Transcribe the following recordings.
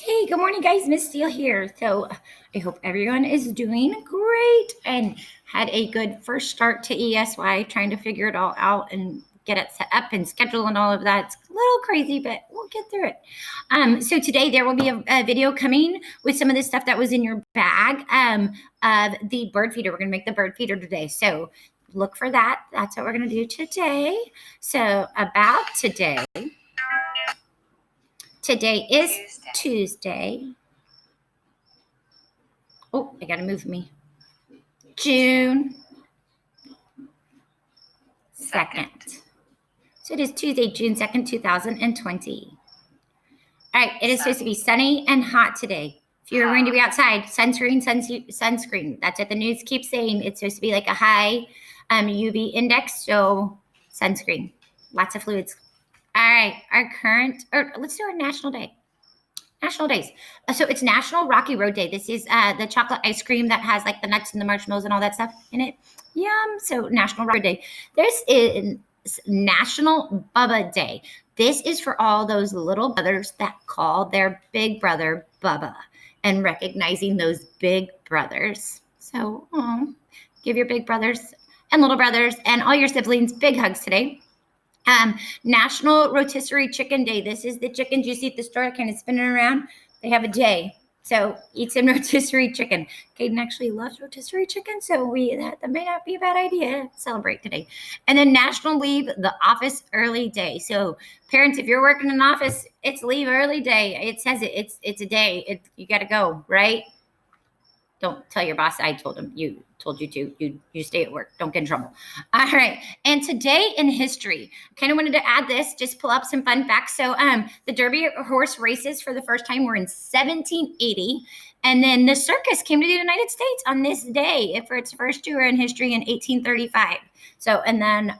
Hey, good morning, guys. Miss Steele here. So I hope everyone is doing great and had a good first start to ESY, trying to figure it all out and get it set up and schedule and all of that. It's a little crazy, but we'll get through it. So today there will be a video coming with some of the stuff that was in your bag of the bird feeder. We're going to make the bird feeder today. So look for that. That's what we're going to do today. So about today. Today is Tuesday. Oh, I gotta move me. June 2nd. So it is Tuesday, June 2nd, 2020. All right, it is supposed to be sunny and hot today. If you're going to be outside, sunscreen. That's what the news keeps saying. It's supposed to be like a high UV index, so sunscreen. Lots of fluids. All right, let's do our national day. National days. So it's National Rocky Road Day. This is the chocolate ice cream that has like the nuts and the marshmallows and all that stuff in it. Yum. So National Rocky Road Day. This is National Bubba Day. This is for all those little brothers that call their big brother Bubba and recognizing those big brothers. So give your big brothers and little brothers and all your siblings big hugs today. National Rotisserie Chicken Day. This is the chickens you see at the store kind of spinning around. They have a day. So eat some rotisserie chicken. Caden actually loves rotisserie chicken, so that may not be a bad idea. Celebrate today. And then National Leave the Office Early Day. So parents, if you're working in an office, it's leave early day. It says it's a day. You got to go, right? Don't tell your boss I told him you told you to. You stay at work. Don't get in trouble. All right. And today in history, I kind of wanted to add this, just pull up some fun facts. So the Derby horse races for the first time were in 1780. And then the circus came to the United States on this day for its first tour in history in 1835. So, and then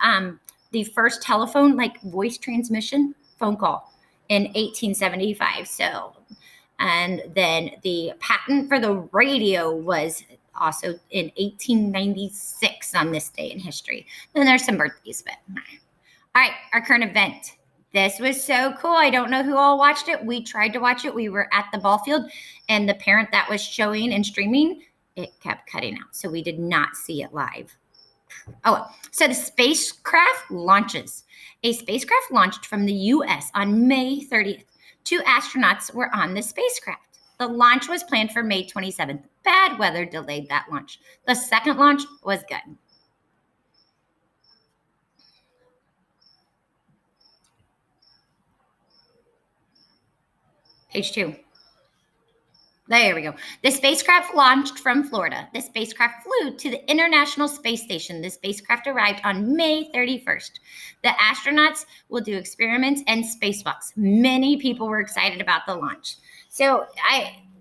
the first telephone, like voice transmission phone call in 1875. So, and then the patent for the radio was also in 1896 on this day in history. Then there's some birthdays, but all right, our current event. This was so cool. I don't know who all watched it. We tried to watch it. We were at the ball field, and the parent that was showing and streaming, it kept cutting out. So we did not see it live. Oh, well. So the spacecraft launches. A spacecraft launched from the U.S. on May 30th. 2 astronauts were on the spacecraft. The launch was planned for May 27th. Bad weather delayed that launch. The second launch was good. Page 2. There we go. The spacecraft launched from Florida. The spacecraft flew to the International Space Station. The spacecraft arrived on May 31st. The astronauts will do experiments and spacewalks. Many people were excited about the launch. So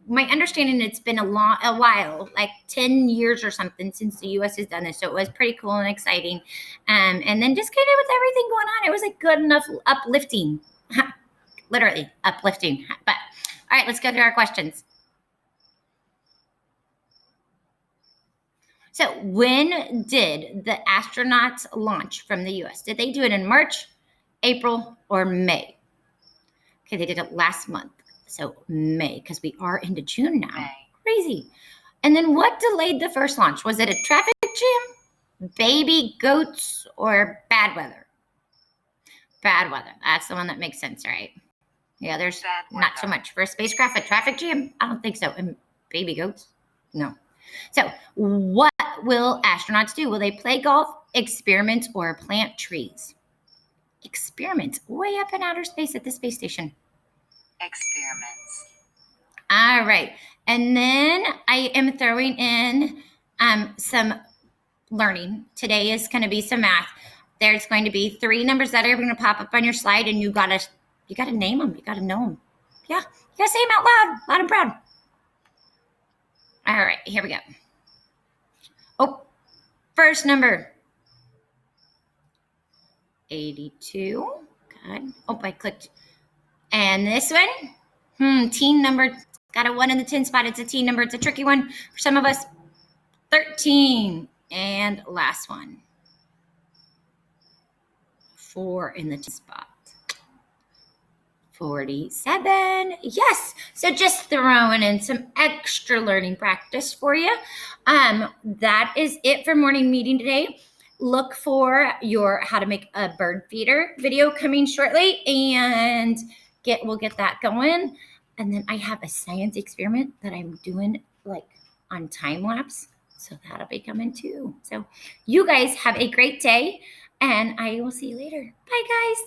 my understanding, it's been a while, like 10 years or something since the U.S. has done this. So it was pretty cool and exciting. And then just kind of with everything going on, it was like good enough uplifting, literally uplifting. But all right, let's go through our questions. So when did the astronauts launch from the U.S.? Did they do it in March, April, or May? Okay, they did it last month. So May, because we are into June now. May. Crazy. And then what delayed the first launch? Was it a traffic jam, baby goats, or bad weather? Bad weather. That's the one that makes sense, right? Yeah, there's not so much. For a spacecraft, a traffic jam? I don't think so. And baby goats? No. So what will astronauts do? Will they play golf, experiment, or plant trees? Experiments way up in outer space at the space station. Experiments. All right. And then I am throwing in some learning. Today is going to be some math. There's going to be 3 numbers that are going to pop up on your slide, and you gotta name them. You gotta know them. Yeah, you gotta say them out loud and proud. All right, here we go. Oh, first number. 82. Good. Oh, I clicked. And this one, teen number. Got a 1 in the 10 spot. It's a teen number. It's a tricky one for some of us. 13. And last one. 4 in the 10 spot. 47. Yes. So just throwing in some extra learning practice for you. That is it for morning meeting today. Look for your how to make a bird feeder video coming shortly, and we'll get that going. And then I have a science experiment that I'm doing like on time lapse. So that'll be coming too. So you guys have a great day, and I will see you later. Bye, guys.